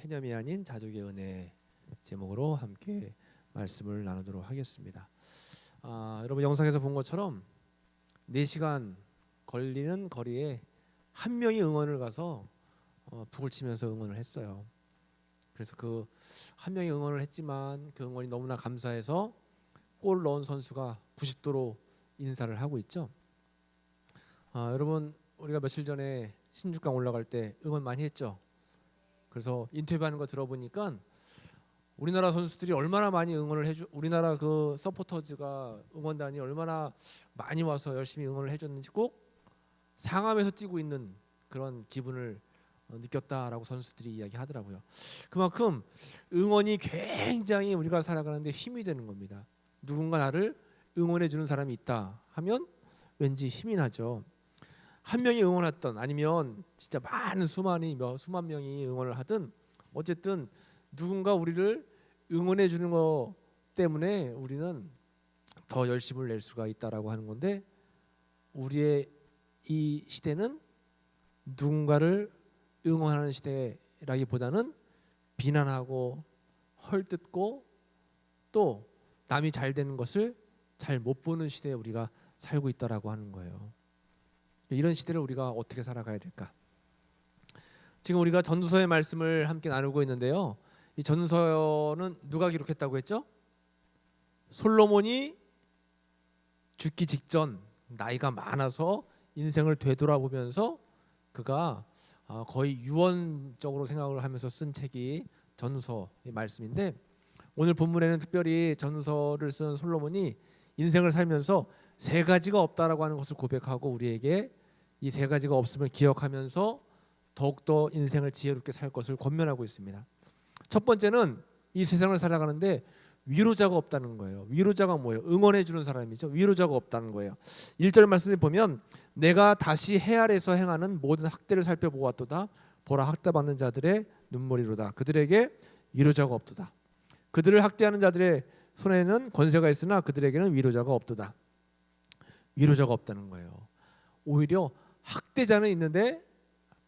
체념이 아닌 자족의 은혜 제목으로 함께 말씀을 나누도록 하겠습니다. 여러분 영상에서 본 것처럼 4시간 걸리는 거리에 한 명이 응원을 가서 북을 치면서 응원을 했어요. 그래서 그 한 명이 응원을 했지만 그 응원이 너무나 감사해서 골 넣은 선수가 90도로 인사를 하고 있죠. 여러분 우리가 며칠 전에 신주강 올라갈 때 응원 많이 했죠. 그래서 인터뷰하는 거 들어보니까 우리나라 선수들이 얼마나 많이 응원을 해주, 우리나라 그 서포터즈가 응원단이 얼마나 많이 와서 열심히 응원을 해줬는지 꼭 상암에서 뛰고 있는 그런 기분을 느꼈다라고 선수들이 이야기하더라고요. 그만큼 응원이 굉장히 우리가 살아가는데 힘이 되는 겁니다. 누군가 나를 응원해 주는 사람이 있다 하면 왠지 힘이 나죠. 한 명이 응원했던 아니면 진짜 수만 명이 응원을 하든 어쨌든 누군가 우리를 응원해 주는 것 때문에 우리는 더 열심을 낼 수가 있다라고 하는 건데, 우리의 이 시대는 누군가를 응원하는 시대라기보다는 비난하고 헐뜯고 또 남이 잘 되는 것을 잘 못 보는 시대에 우리가 살고 있다라고 하는 거예요. 이런 시대를 우리가 어떻게 살아가야 될까? 지금 우리가 전도서의 말씀을 함께 나누고 있는데요. 이 전도서는 누가 기록했다고 했죠? 솔로몬이 죽기 직전 나이가 많아서 인생을 되돌아보면서 그가 거의 유언적으로 생각을 하면서 쓴 책이 전도서의 말씀인데, 오늘 본문에는 특별히 전도서를 쓴 솔로몬이 인생을 살면서 3가지가 없다라고 하는 것을 고백하고 우리에게 이 3가지가 없음을 기억하면서 더욱더 인생을 지혜롭게 살 것을 권면하고 있습니다. 첫 번째는 이 세상을 살아가는데 위로자가 없다는 거예요. 위로자가 뭐예요? 응원해 주는 사람이죠. 위로자가 없다는 거예요. 1절 말씀에 보면 내가 다시 해 아래에서 행하는 모든 학대를 살펴보았도다. 보라, 학대받는 자들의 눈물이로다. 그들에게 위로자가 없도다. 그들을 학대하는 자들의 손에는 권세가 있으나 그들에게는 위로자가 없도다. 위로자가 없다는 거예요. 오히려 학대자는 있는데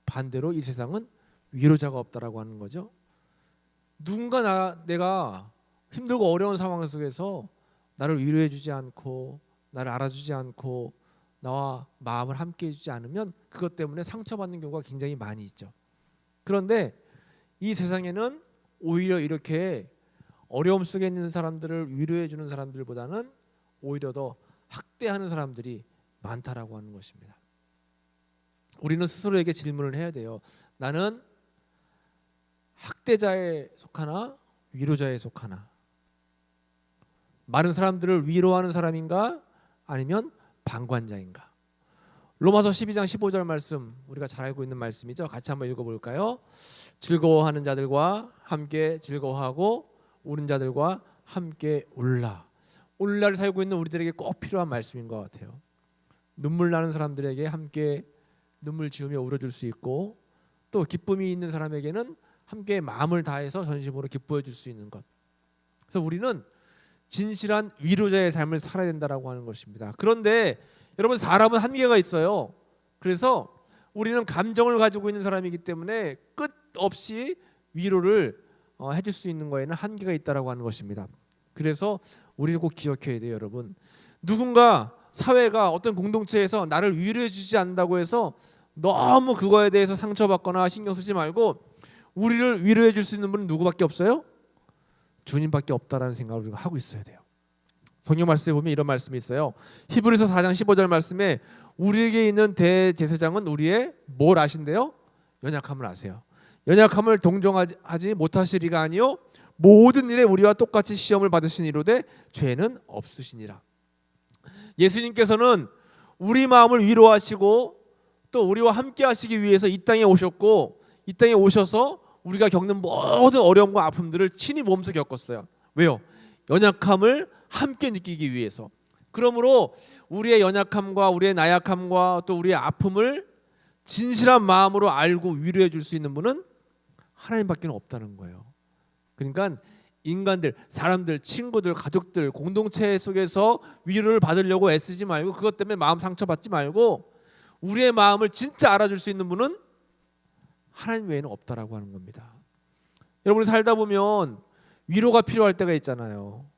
반대로 이 세상은 위로자가 없다라고 하는 거죠. 누군가 내가 힘들고 어려운 상황 속에서 나를 위로해 주지 않고 나를 알아주지 않고 나와 마음을 함께 해주지 않으면 그것 때문에 상처받는 경우가 굉장히 많이 있죠. 그런데 이 세상에는 오히려 이렇게 어려움 속에 있는 사람들을 위로해 주는 사람들보다는 오히려 더 학대하는 사람들이 많다라고 하는 것입니다. 우리는 스스로에게 질문을 해야 돼요. 나는 학대자에 속하나 위로자에 속하나? 많은 사람들을 위로하는 사람인가 아니면 방관자인가? 로마서 12장 15절 말씀, 우리가 잘 알고 있는 말씀이죠. 같이 한번 읽어볼까요? 즐거워하는 자들과 함께 즐거워하고 우는 자들과 함께 울라. 오늘날 살고 있는 우리들에게 꼭 필요한 말씀인 것 같아요. 눈물 나는 사람들에게 함께 눈물 지으며 울어줄 수 있고, 또 기쁨이 있는 사람에게는 함께 마음을 다해서 전심으로 기뻐해 줄 수 있는 것. 그래서 우리는 진실한 위로자의 삶을 살아야 된다라고 하는 것입니다. 그런데 여러분, 사람은 한계가 있어요. 그래서 우리는 감정을 가지고 있는 사람이기 때문에 끝없이 위로를 해줄 수 있는 거에는 한계가 있다라고 하는 것입니다. 그래서 우리는 꼭 기억해야 돼요, 여러분. 누군가 사회가 어떤 공동체에서 나를 위로해 주지 않는다고 해서 너무 그거에 대해서 상처받거나 신경 쓰지 말고, 우리를 위로해 줄 수 있는 분은 누구밖에 없어요? 주님밖에 없다라는 생각을 우리가 하고 있어야 돼요. 성경 말씀에 보면 이런 말씀이 있어요. 히브리서 4장 15절 말씀에 우리에게 있는 대제사장은 우리의 뭘 아신대요? 연약함을 아세요. 연약함을 동정하지 못하시리가 아니요 모든 일에 우리와 똑같이 시험을 받으시니로되 죄는 없으시니라. 예수님께서는 우리 마음을 위로하시고 또 우리와 함께 하시기 위해서 이 땅에 오셨고, 이 땅에 오셔서 우리가 겪는 모든 어려움과 아픔들을 친히 몸소 겪었어요. 왜요? 연약함을 함께 느끼기 위해서. 그러므로 우리의 연약함과 우리의 나약함과 또 우리의 아픔을 진실한 마음으로 알고 위로해 줄 수 있는 분은 하나님밖에 없다는 거예요. 그러니까 인간들, 사람들, 친구들, 가족들, 공동체 속에서 위로를 받으려고 애쓰지 말고, 그것 때문에 마음 상처받지 말고, 우리의 마음을 진짜 알아줄 수 있는 분은 하나님 외에는 없다라고 하는 겁니다. 여러분이 살다 보면 위로가 필요할 때가 있잖아요.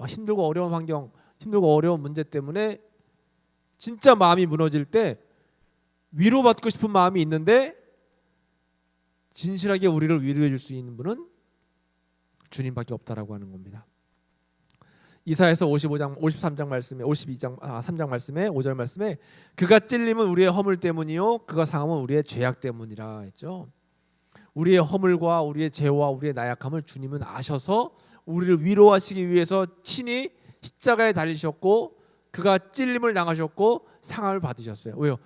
힘들고 어려운 환경, 힘들고 어려운 문제 때문에 진짜 마음이 무너질 때 위로받고 싶은 마음이 있는데 진실하게 우리를 위로해 줄 수 있는 분은 주님밖에 없다라고 하는 겁니다. 이사야서 53장 말씀에 3장 말씀에 5절 말씀에 그가 찔림은 우리의 허물 때문이요 그가 상함은 우리의 죄악 때문이라 했죠. 우리의 허물과 우리의 죄와 우리의 나약함을 주님은 아셔서 우리를 위로하시기 위해서 친히 십자가에 달리셨고 그가 찔림을 당하셨고 상함을 받으셨어요. 왜요?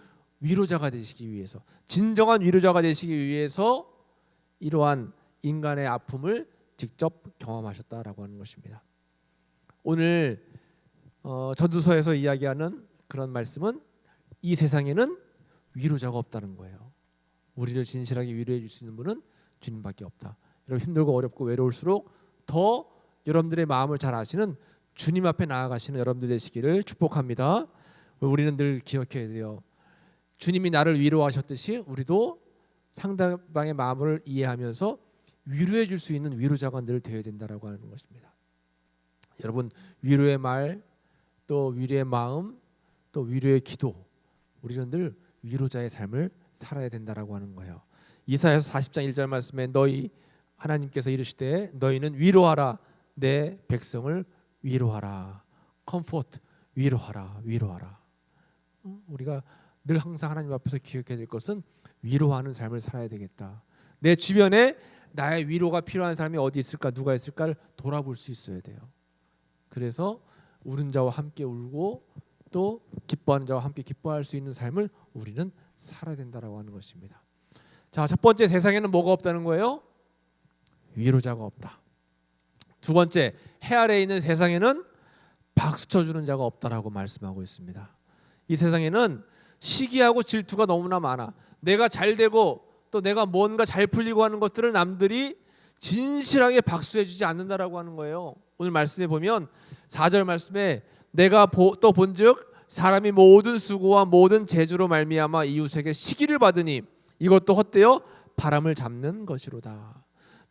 위로자가 되시기 위해서, 진정한 위로자가 되시기 위해서 이러한 인간의 아픔을 직접 경험하셨다라고 하는 것입니다. 오늘 전도서에서 이야기하는 그런 말씀은 이 세상에는 위로자가 없다는 거예요. 우리를 진실하게 위로해 줄 수 있는 분은 주님밖에 없다. 여러분 힘들고 어렵고 외로울수록 더 여러분들의 마음을 잘 아시는 주님 앞에 나아가시는 여러분들 되시기를 축복합니다. 우리는 늘 기억해야 돼요. 주님이 나를 위로하셨듯이 우리도 상대방의 마음을 이해하면서 위로해 줄 수 있는 위로자가 늘 되어야 된다라고 하는 것입니다. 여러분 위로의 말, 또 위로의 마음, 또 위로의 기도, 우리는 늘 위로자의 삶을 살아야 된다라고 하는 거예요. 이사야서 40장 1절 말씀에 너희 하나님께서 이르시되 너희는 위로하라 내 백성을 위로하라. 컴포트, 위로하라. 우리가 늘 항상 하나님 앞에서 기억해야 될 것은 위로하는 삶을 살아야 되겠다. 내 주변에 나의 위로가 필요한 사람이 어디 있을까, 누가 있을까를 돌아볼 수 있어야 돼요. 그래서 울은 자와 함께 울고 또 기뻐하는 자와 함께 기뻐할 수 있는 삶을 우리는 살아야 된다라고 하는 것입니다. 자, 첫 번째, 세상에는 뭐가 없다는 거예요? 위로자가 없다. 두 번째, 해 아래에 있는 세상에는 박수 쳐주는 자가 없다라고 말씀하고 있습니다. 이 세상에는 시기하고 질투가 너무나 많아. 내가 잘 되고 또 내가 뭔가 잘 풀리고 하는 것들을 남들이 진실하게 박수해주지 않는다라고 하는 거예요. 오늘 말씀에 보면 4절 말씀에 내가 또 본즉 사람이 모든 수고와 모든 재주로 말미암아 이웃에게 시기를 받으니 이것도 헛되어 바람을 잡는 것이로다.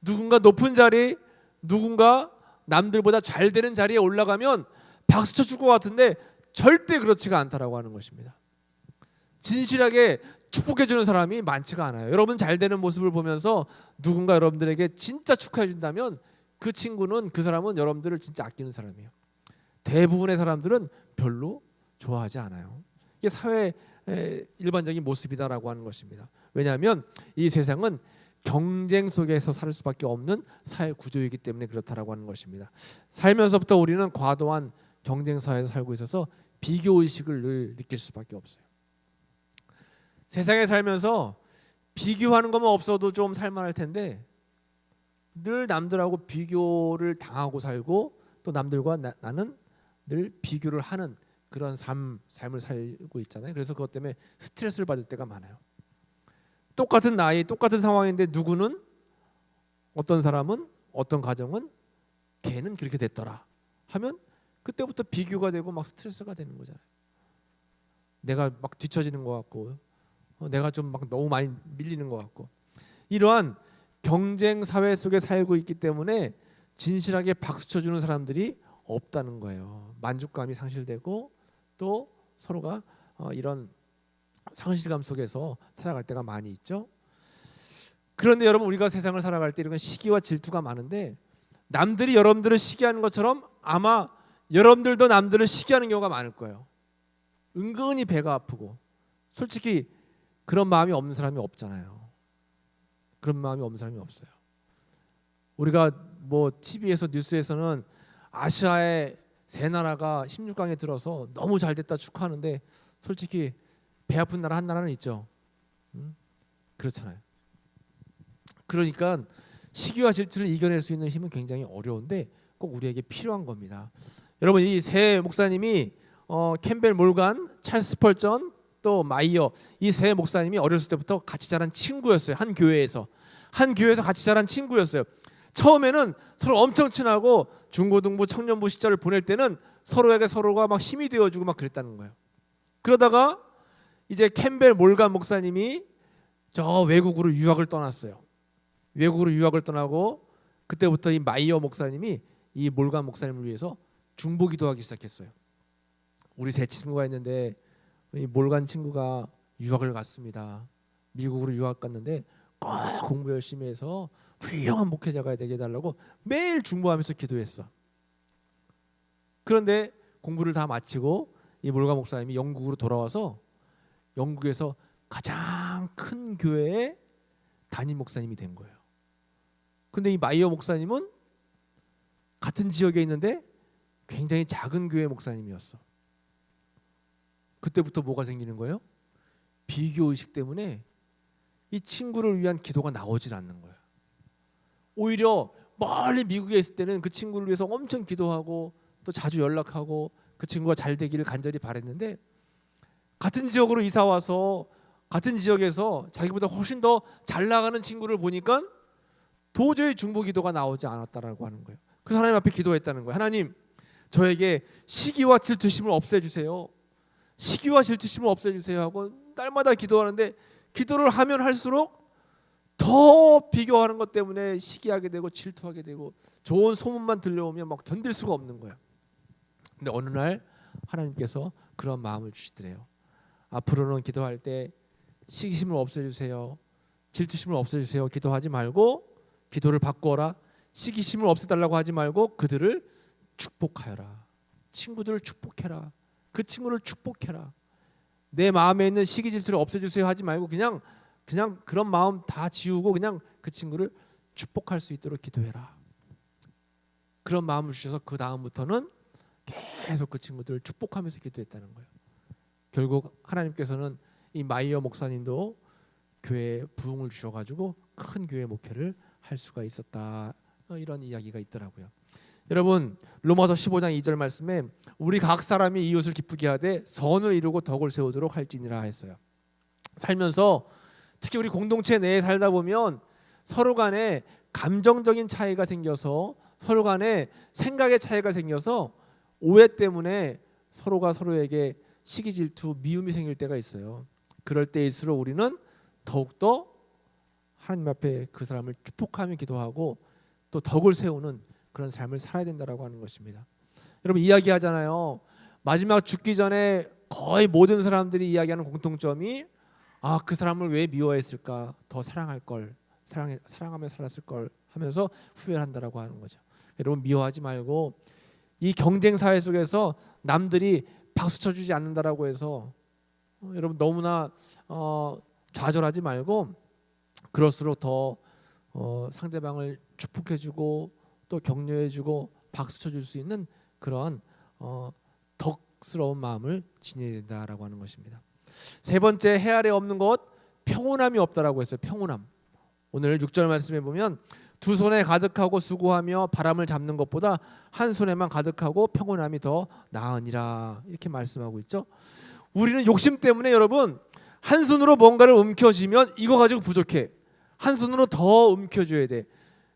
누군가 높은 자리, 누군가 남들보다 잘 되는 자리에 올라가면 박수 쳐줄 것 같은데 절대 그렇지가 않다라고 하는 것입니다. 진실하게 축복해주는 사람이 많지가 않아요. 여러분 잘 되는 모습을 보면서 누군가 여러분들에게 진짜 축하해준다면 그 친구는, 그 사람은 여러분들을 진짜 아끼는 사람이에요. 대부분의 사람들은 별로 좋아하지 않아요. 이게 사회의 일반적인 모습이다라고 하는 것입니다. 왜냐하면 이 세상은 경쟁 속에서 살 수밖에 없는 사회 구조이기 때문에 그렇다라고 하는 것입니다. 살면서부터 우리는 과도한 경쟁 사회에서 살고 있어서 비교 의식을 늘 느낄 수밖에 없어요. 세상에 살면서 비교하는 것만 없어도 좀 살만할 텐데 늘 남들하고 비교를 당하고 살고 또 남들과 나는 늘 비교를 하는 그런 삶을 살고 있잖아요. 그래서 그것 때문에 스트레스를 받을 때가 많아요. 똑같은 나이, 똑같은 상황인데 누구는, 어떤 사람은, 어떤 가정은 걔는 그렇게 됐더라 하면 그때부터 비교가 되고 막 스트레스가 되는 거잖아요. 내가 막 뒤처지는 것 같고 내가 좀 막 너무 많이 밀리는 것 같고, 이러한 경쟁 사회 속에 살고 있기 때문에 진실하게 박수 쳐주는 사람들이 없다는 거예요. 만족감이 상실되고 또 서로가 이런 상실감 속에서 살아갈 때가 많이 있죠. 그런데 여러분, 우리가 세상을 살아갈 때 이런 시기와 질투가 많은데 남들이 여러분들을 시기하는 것처럼 아마 여러분들도 남들을 시기하는 경우가 많을 거예요. 은근히 배가 아프고, 솔직히 그런 마음이 없는 사람이 없잖아요. 그런 마음이 없는 사람이 없어요. 우리가 뭐 TV에서 뉴스에서는 아시아의 세 나라가 16강에 들어서 너무 잘 됐다 축하하는데 솔직히 배 아픈 나라 한 나라는 있죠. 그렇잖아요. 그러니까 시기와 질투를 이겨낼 수 있는 힘은 굉장히 어려운데 꼭 우리에게 필요한 겁니다. 여러분, 이 세 목사님이 캠벨 몰간, 찰스 스펄전, 또 마이어, 이 세 목사님이 어렸을 때부터 같이 자란 친구였어요. 한 교회에서 같이 자란 친구였어요. 처음에는 서로 엄청 친하고 중고등부, 청년부 시절을 보낼 때는 서로에게 서로가 막 힘이 되어주고 막 그랬다는 거예요. 그러다가 이제 캠벨 몰간 목사님이 저 외국으로 유학을 떠났어요. 외국으로 유학을 떠나고 그때부터 이 마이어 목사님이 이 몰간 목사님을 위해서 중보기도하기 시작했어요. 우리 세 친구가 있는데 이 몰간 친구가 유학을 갔습니다. 미국으로 유학 갔는데 꼭 공부 열심히 해서 훌륭한 목회자가 되게 해달라고 매일 중보하면서 기도했어. 그런데 공부를 다 마치고 이 몰간 목사님이 영국으로 돌아와서 영국에서 가장 큰 교회의 담임 목사님이 된 거예요. 근데 이 마이어 목사님은 같은 지역에 있는데 굉장히 작은 교회 목사님이었어. 그때부터 뭐가 생기는 거예요? 비교의식 때문에 이 친구를 위한 기도가 나오질 않는 거예요. 오히려 멀리 미국에 있을 때는 그 친구를 위해서 엄청 기도하고 또 자주 연락하고 그 친구가 잘 되기를 간절히 바랬는데 같은 지역으로 이사 와서 같은 지역에서 자기보다 훨씬 더 잘 나가는 친구를 보니까 도저히 중보 기도가 나오지 않았다라고 하는 거예요. 그래서 하나님 앞에 기도했다는 거예요. 하나님, 저에게 시기와 질투심을 없애주세요. 시기와 질투심을 없애주세요 하고 날마다 기도하는데 기도를 하면 할수록 더 비교하는 것 때문에 시기하게 되고 질투하게 되고 좋은 소문만 들려오면 막 견딜 수가 없는 거예요. 근데 어느 날 하나님께서 그런 마음을 주시더래요. 앞으로는 기도할 때 시기심을 없애주세요, 질투심을 없애주세요 기도하지 말고 기도를 바꾸어라. 시기심을 없애달라고 하지 말고 그들을 축복하여라. 친구들을 축복해라. 그 친구를 축복해라. 내 마음에 있는 시기 질투를 없애주세요 하지 말고 그냥 그런 마음 다 지우고 그냥 그 친구를 축복할 수 있도록 기도해라. 그런 마음을 주셔서 그 다음부터는 계속 그 친구들을 축복하면서 기도했다는 거예요. 결국 하나님께서는 이 마이어 목사님도 교회에 부흥을 주셔가지고 큰 교회 목회를 할 수가 있었다. 이런 이야기가 있더라고요. 여러분, 로마서 15장 2절 말씀에 우리 각 사람이 이웃을 기쁘게 하되 선을 이루고 덕을 세우도록 할지니라 했어요. 살면서 특히 우리 공동체 내에 살다 보면 서로 간에 감정적인 차이가 생겨서 서로 간에 생각의 차이가 생겨서 오해 때문에 서로가 서로에게 시기 질투 미움이 생길 때가 있어요. 그럴 때일수록 우리는 더욱더 하나님 앞에 그 사람을 축복하며 기도하고 또 덕을 세우는 그런 삶을 살아야 된다라고 하는 것입니다. 여러분, 이야기하잖아요. 마지막 죽기 전에 거의 모든 사람들이 이야기하는 공통점이 그 사람을 왜 미워했을까? 더 사랑할 걸, 사랑하며 살았을 걸 하면서 후회를 한다라고 하는 거죠. 여러분, 미워하지 말고 이 경쟁 사회 속에서 남들이 박수 쳐주지 않는다라고 해서 여러분 너무나 좌절하지 말고 그럴수록 더 상대방을 축복해주고 또 격려해주고 박수 쳐줄 수 있는 그런 덕스러운 마음을 지녀야 된다라고 하는 것입니다. 세 번째, 해 아래 없는 것, 평온함이 없다라고 했어요. 평온함. 오늘 6절 말씀에 보면 두 손에 가득하고 수고하며 바람을 잡는 것보다 한 손에만 가득하고 평온함이 더 나으니라, 이렇게 말씀하고 있죠. 우리는 욕심 때문에 여러분 한 손으로 뭔가를 움켜쥐면 이거 가지고 부족해. 한 손으로 더 움켜줘야 돼.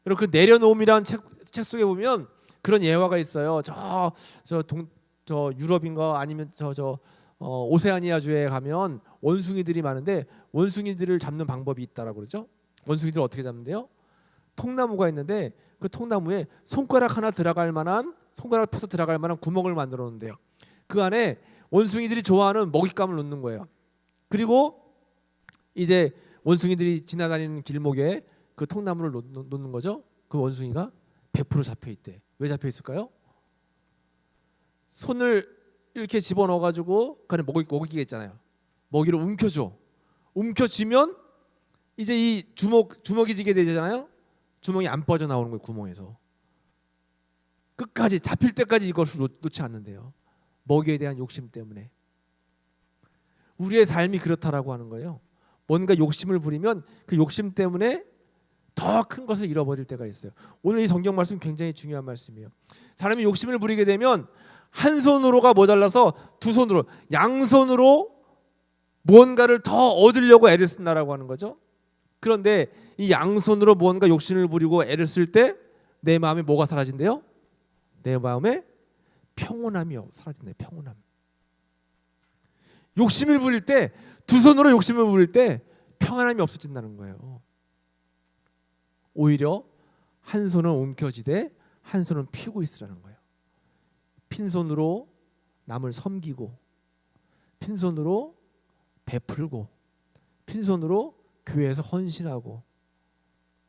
여러분, 그 내려놓음이라는 책 속에 보면 그런 예화가 있어요. 저 유럽인가 아니면 오세아니아주에 가면 원숭이들이 많은데 원숭이들을 잡는 방법이 있다라고 그러죠. 원숭이들을 어떻게 잡는데요? 통나무가 있는데 그 통나무에 손가락 하나 들어갈 만한, 손가락 펴서 들어갈 만한 구멍을 만들어 놓는데요. 그 안에 원숭이들이 좋아하는 먹잇감을 놓는 거예요. 그리고 이제 원숭이들이 지나다니는 길목에 그 통나무를 놓는 거죠. 그 원숭이가 100% 잡혀 있대. 왜 잡혀 있을까요? 손을 이렇게 집어넣어 가지고 그 안에 먹이가 있잖아요. 먹이를 움켜줘. 움켜쥐면 이제 이 주먹이 지게 되잖아요. 주먹이 안 빠져나오는 거예요. 구멍에서 끝까지 잡힐 때까지 이것을 놓지 않는데요. 먹이에 대한 욕심 때문에. 우리의 삶이 그렇다라고 하는 거예요. 뭔가 욕심을 부리면 그 욕심 때문에 더 큰 것을 잃어버릴 때가 있어요. 오늘 이 성경 말씀 굉장히 중요한 말씀이에요. 사람이 욕심을 부리게 되면 한 손으로가 모자라서 두 손으로, 양손으로 무언가를 더 얻으려고 애를 쓴다라고 하는 거죠. 그런데 이 양손으로 무언가 욕심을 부리고 애를 쓸 때 내 마음에 뭐가 사라진대요? 내 마음에 평온함이 사라진대요. 평온함. 욕심을 부릴 때, 두 손으로 욕심을 부릴 때 평안함이 없어진다는 거예요. 오히려 한 손은 움켜쥐되 한 손은 피우고 있으라는 거예요. 빈손으로 남을 섬기고, 빈손으로 베풀고, 빈손으로 교회에서 헌신하고,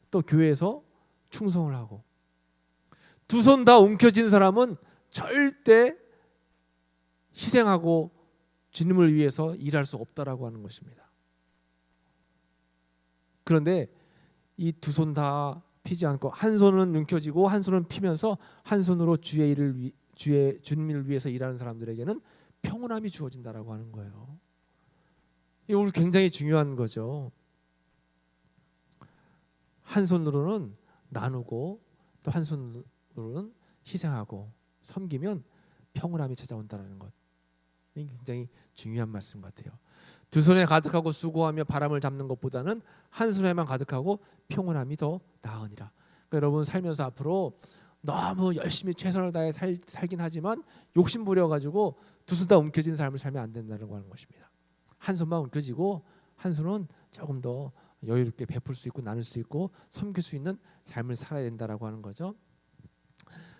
또 교회에서 충성을 하고, 두 손 다 움켜쥔 사람은 절대 희생하고 주님을 위해서 일할 수 없다라고 하는 것입니다. 그런데 이 두 손 다 피지 않고 한 손은 움켜쥐고 한 손은 피면서 한 손으로 주님을 위해서 일하는 사람들에게는 평온함이 주어진다라고 하는 거예요. 이거 우리 굉장히 중요한 거죠. 한 손으로는 나누고 또 한 손으로는 희생하고 섬기면 평온함이 찾아온다는 것. 이게 굉장히 중요한 말씀 같아요. 두 손에 가득하고 수고하며 바람을 잡는 것보다는 한 손에만 가득하고 평온함이 더 나으니라. 그러니까 여러분 살면서 앞으로 너무 열심히 최선을 다해 살긴 하지만 욕심 부려가지고 두 손 다 움켜진 삶을 살면 안 된다고 하는 것입니다. 한 손만 움켜쥐고 한 손은 조금 더 여유롭게 베풀 수 있고 나눌 수 있고 섬길 수 있는 삶을 살아야 된다라고 하는 거죠.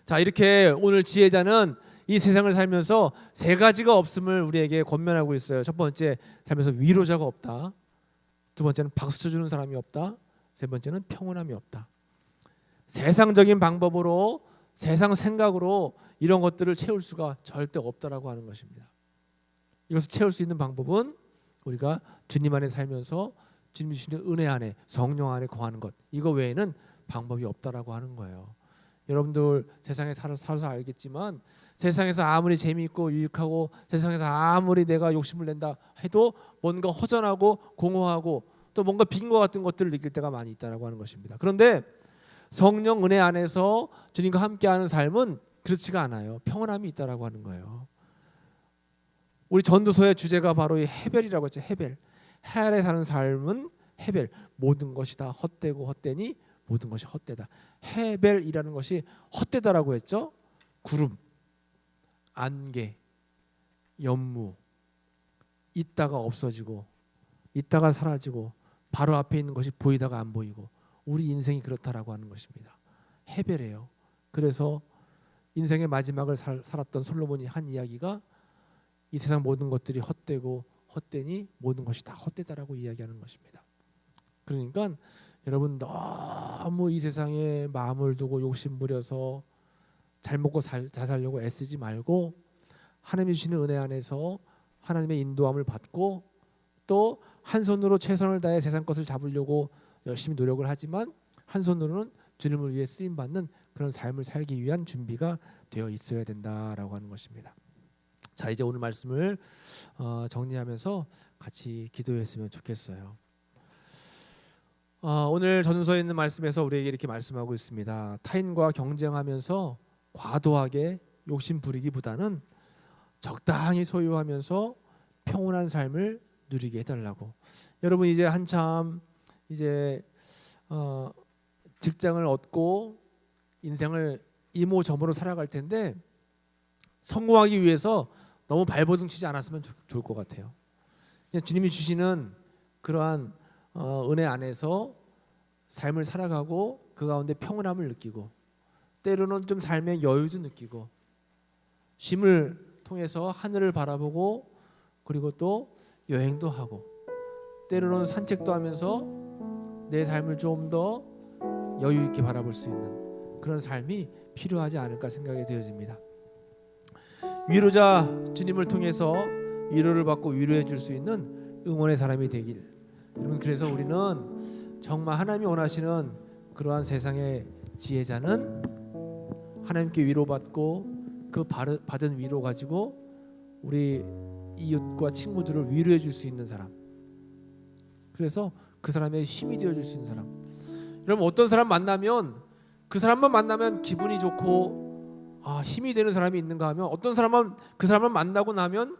자, 이렇게 오늘 지혜자는 이 세상을 살면서 세 가지가 없음을 우리에게 권면하고 있어요. 첫 번째, 살면서 위로자가 없다. 두 번째는 박수 쳐주는 사람이 없다. 세 번째는 평온함이 없다. 세상적인 방법으로, 세상 생각으로 이런 것들을 채울 수가 절대 없다라고 하는 것입니다. 이것을 채울 수 있는 방법은 우리가 주님 안에 살면서 주님이 주시는 은혜 안에, 성령 안에 거하는 것, 이거 외에는 방법이 없다라고 하는 거예요. 여러분들 세상에 살아서 알겠지만 세상에서 아무리 재미있고 유익하고 세상에서 아무리 내가 욕심을 낸다 해도 뭔가 허전하고 공허하고 또 뭔가 빈 것 같은 것들을 느낄 때가 많이 있다라고 하는 것입니다. 그런데 성령 은혜 안에서 주님과 함께하는 삶은 그렇지가 않아요. 평온함이 있다라고 하는 거예요. 우리 전도서의 주제가 바로 이 헤벨이라고 했죠. 헤벨. 헬에 사는 삶은 헤벨. 모든 것이 다 헛되고 헛되니 모든 것이 헛되다. 헤벨이라는 것이 헛되다라고 했죠. 구름, 안개, 연무, 있다가 없어지고 있다가 사라지고 바로 앞에 있는 것이 보이다가 안 보이고 우리 인생이 그렇다라고 하는 것입니다. 헤벨이에요. 그래서 인생의 마지막을 살았던 솔로몬이 한 이야기가 이 세상 모든 것들이 헛되고 헛되니 모든 것이 다 헛되다라고 이야기하는 것입니다. 그러니까 여러분 너무 이 세상에 마음을 두고 욕심 부려서 잘 먹고 잘 살려고 애쓰지 말고 하나님이 주시는 은혜 안에서 하나님의 인도함을 받고 또 한 손으로 최선을 다해 세상 것을 잡으려고 열심히 노력을 하지만 한 손으로는 주님을 위해 쓰임 받는 그런 삶을 살기 위한 준비가 되어 있어야 된다라고 하는 것입니다. 자, 이제 오늘 말씀을 정리하면서 같이 기도했으면 좋겠어요. 오늘 전도서에 있는 말씀에서 우리에게 이렇게 말씀하고 있습니다. 타인과 경쟁하면서 과도하게 욕심 부리기보다는 적당히 소유하면서 평온한 삶을 누리게 해달라고. 여러분 이제 한참 이제 직장을 얻고 인생을 이모저모로 살아갈 텐데 성공하기 위해서 너무 발버둥 치지 않았으면 좋을 것 같아요. 그냥 주님이 주시는 그러한 은혜 안에서 삶을 살아가고 그 가운데 평온함을 느끼고 때로는 좀 삶의 여유도 느끼고 쉼을 통해서 하늘을 바라보고 그리고 또 여행도 하고 때로는 산책도 하면서 내 삶을 좀 더 여유 있게 바라볼 수 있는 그런 삶이 필요하지 않을까 생각이 되어집니다. 위로자 주님을 통해서 위로를 받고 위로해 줄 수 있는 응원의 사람이 되길. 여러분 그래서 우리는 정말 하나님이 원하시는 그러한 세상의 지혜자는 하나님께 위로받고 그 받은 위로 가지고 우리 이웃과 친구들을 위로해 줄 수 있는 사람. 그래서 그 사람의 힘이 되어 줄 수 있는 사람. 여러분 어떤 사람 만나면 그 사람만 만나면 기분이 좋고 힘이 되는 사람이 있는가 하면 어떤 사람은 그 사람을 만나고 나면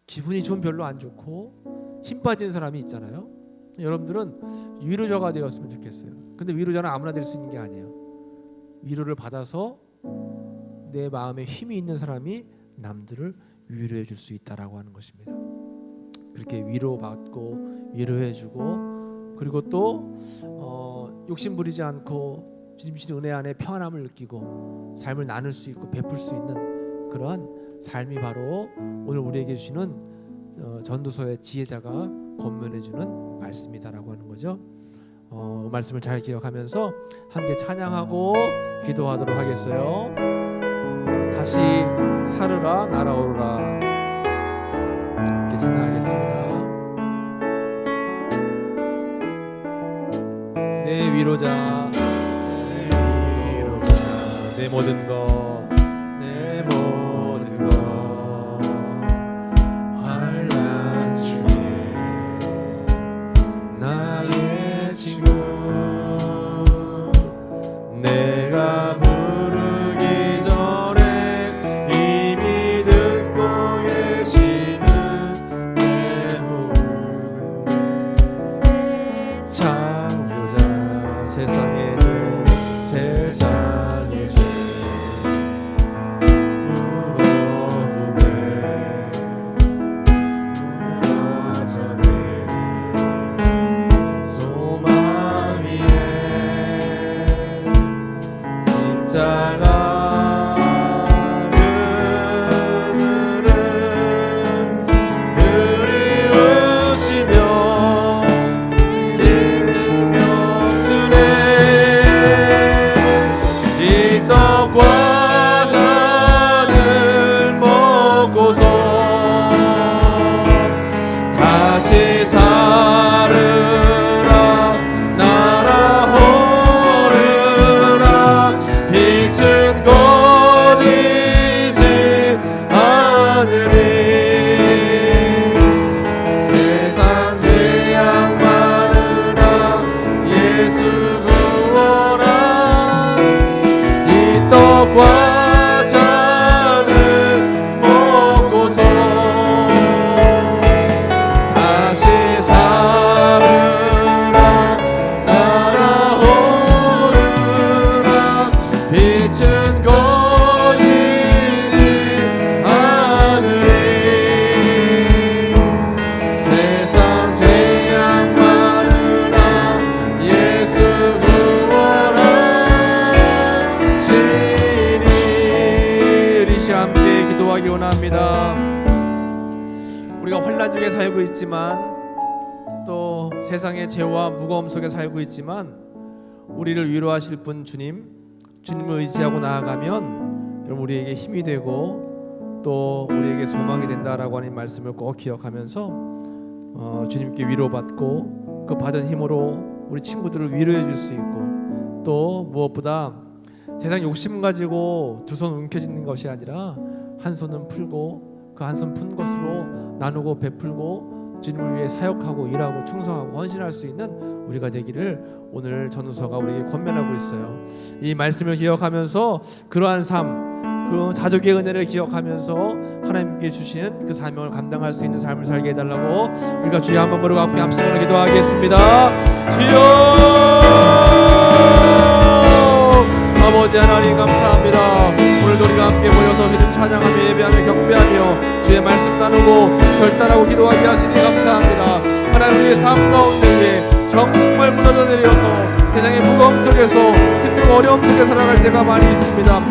기분이 좀 별로 안 좋고 힘 빠진 사람이 있잖아요. 여러분들은 위로자가 되었으면 좋겠어요. 근데 위로자는 아무나 될 수 있는 게 아니에요. 위로를 받아서 내 마음에 힘이 있는 사람이 남들을 위로해 줄 수 있다라고 하는 것입니다. 그렇게 위로받고 위로해 주고 그리고 또 욕심 부리지 않고 주님 주신 은혜 안에 평안함을 느끼고 삶을 나눌 수 있고 베풀 수 있는 그러한 삶이 바로 오늘 우리에게 주시는 전도서의 지혜자가 권면해 주는 말씀이다라고 하는 거죠. 말씀을 잘 기억하면서 함께 찬양하고 기도하도록 하겠어요. 다시 살으라 날아오르라 함께 찬양하겠습니다. 내 위로자 내 모든 것 내 모든 것 환난 중에 나의 친구 내가 부르기 전에 이미 듣고 계시는 내 호흡 창조자 세상의 죄 세상의 죄 무거움에 무너져 내린 소망 위에 십자가 그리우시며 내 생명수네 이 떡과 잔을 먹고서 다시 살으라 날아오르라 빛은 꺼지지 않으리 세상 죄악 많으나 예수 구원하 이 떡과 잔을 먹고서 다시 살으라 날아오르라 빛은 꺼지지 않으리 세상 죄악 많으나 예수 구원하시니 우리 함께 기도하기 원합니다. 우리가 환난 중에 살고 있지만 또 세상의 죄와 무거움 속에 살고 있지만 우리를 위로하실 분 주님을 의지하고 나아가면 여러분 우리에게 힘이 되고 또 우리에게 소망이 된다라고 하는 말씀을 꼭 기억하면서 주님께 위로받고 그 받은 힘으로 우리 친구들을 위로해 줄 수 있고 또 무엇보다 세상 욕심 가지고 두 손 움켜쥐는 것이 아니라 한 손은 풀고 그 한 손 푼 것으로 나누고 베풀고 주님을 위해 사역하고 일하고 충성하고 헌신할 수 있는 우리가 되기를 오늘 전도서가 우리에게 권면하고 있어요. 이 말씀을 기억하면서 그러한 삶, 그 자족의 은혜를 기억하면서 하나님께 주신 그 사명을 감당할 수 있는 삶을 살게 해달라고 우리가 주여 한번 부르고 함께 합심으로 기도하겠습니다. 주여 아버지 하나님 감사합니다. 오늘도 우리가 함께 모여서 주님 찬양하며 예배하며 경배하며 주의 말씀 나누고 결단하고 기도하게 하시니 감사합니다. 하나님 우리의 삶 가운데에 정말 무너져 내려서 세상의 무거움 속에서 힘들고 어려움 속에 살아갈 때가 많이 있습니다.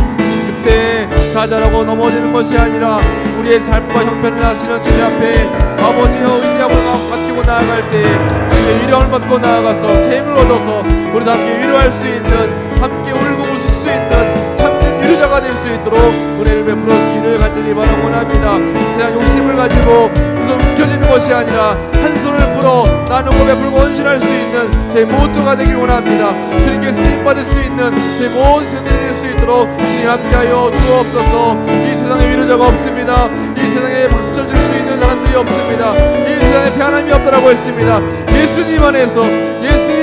그때 좌절하고 넘어지는 것이 아니라 우리의 삶과 형편을 하시는 주님 앞에 아버지여 의지하고 맡기고 나아갈 때 주님의 위로를 받고 나아가서 새 힘을 얻어서 우리도 함께 위로할 수 있는 함께 울고 웃을 수 있는 참된 위로자가 될 수 있도록 은혜를 베풀어 주시기를 간절히 바라옵니다. 세상 욕심을 가지고 두 손 움켜쥐는 것이 아니라 한 손을 풀어 나누고 베풀고 헌신할 수 있는 제 모두가 되길 원합니다. 주님께 쓰임받을 수 있는 제 모든 성도들이 될 수 있도록 주님 함께하여 주옵소서. 이 세상에 위로자가 없습니다. 이 세상에 박수 쳐줄 수 있는 사람들이 없습니다. 이 세상에 평안함이 없다라고 했습니다. 예수님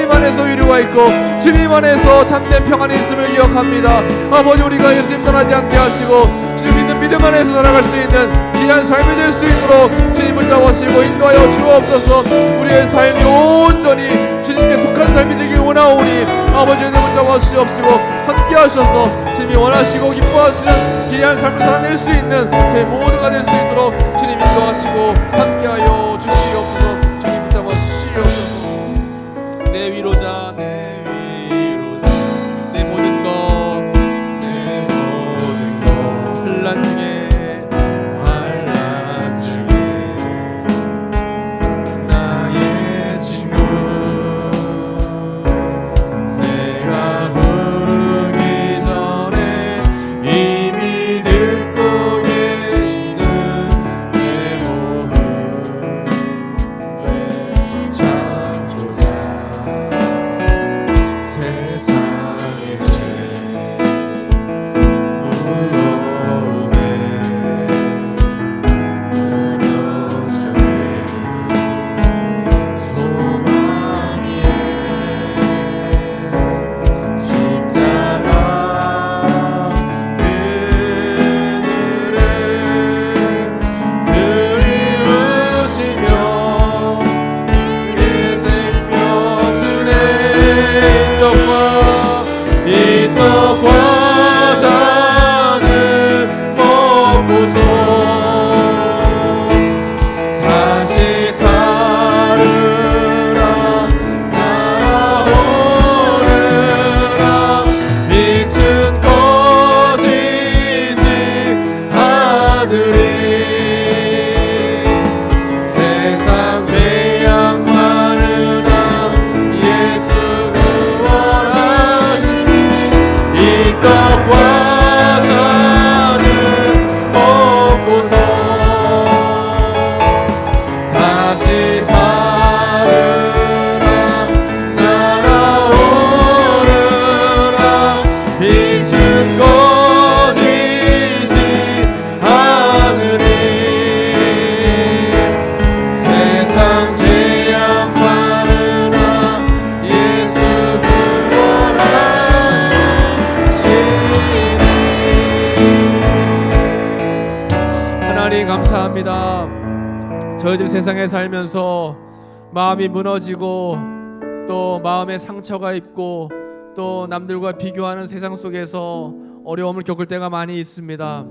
안에서 위로가 있고 주님 안에서 참된 평안이 있음을 기억합니다. 아버지 우리가 예수님 떠나지 않게 하시고 주님 믿는 믿음 안에서 살아갈 수 있는 귀한 삶이 될 수 있도록 주님을 잡으시고 인도하여 주옵소서. 우리의 삶이 온전히 주님께 속한 삶이 되길 원하오니 아버지 주님을 잡아주시옵시고 함께 하셔서 주님이 원하시고 기뻐하시는 귀한 삶을 살아낼 수 있는 제 모두가 될 수 있도록 주님 인도하시고 함께하여 주시옵소서. 주님 잡아주시옵소서. 원합니다. 저희들 세상에 살면서 마음이 무너지고 또 마음에 상처가 있고 또 남들과 비교하는 세상 속에서 어려움을 겪을 때가 많이 있습니다.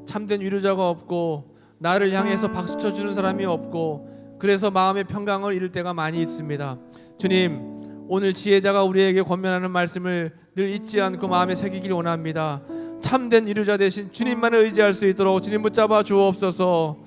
참된 위로자가 없고 나를 향해서 박수 쳐주는 사람이 없고 그래서 마음의 평강을 잃을 때가 많이 있습니다. 주님, 오늘 지혜자가 우리에게 권면하는 말씀을 늘 잊지 않고 마음에 새기길 원합니다. 참된 위로자 대신 주님만을 의지할 수 있도록 주님 붙잡아 주옵소서.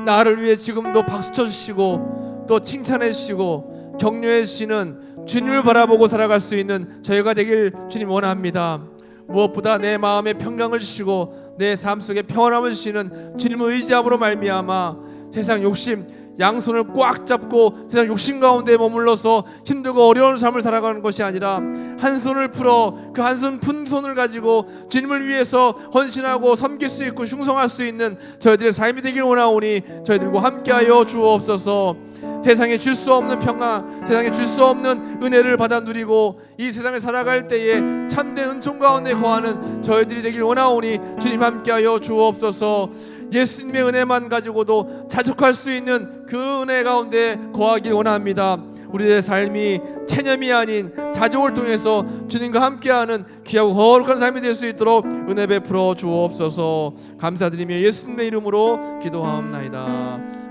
나를 위해 지금도 박수 쳐주시고 또 칭찬해 주시고 격려해 주시는 주님을 바라보고 살아갈 수 있는 저희가 되길 주님 원합니다. 무엇보다 내 마음에 평강을 주시고 내 삶 속에 평안함을 주시는 주님을 의지함으로 말미암아 세상 욕심 양손을 꽉 잡고 세상 욕심 가운데 머물러서 힘들고 어려운 삶을 살아가는 것이 아니라 한 손을 풀어 그 한 손 푼 손을 가지고 주님을 위해서 헌신하고 섬길 수 있고 흉성할 수 있는 저희들의 삶이 되길 원하오니 저희들과 함께하여 주옵소서. 세상에 줄 수 없는 평강, 세상에 줄 수 없는 은혜를 받아 누리고 이 세상을 살아갈 때에 참된 은총 가운데 거하는 저희들이 되길 원하오니 주님 함께하여 주옵소서. 예수님의 은혜만 가지고도 자족할 수 있는 그 은혜 가운데 거하길 원합니다. 우리의 삶이 체념이 아닌 자족을 통해서 주님과 함께하는 귀하고 거룩한 삶이 될 수 있도록 은혜 베풀어 주옵소서. 감사드리며 예수님의 이름으로 기도하옵나이다.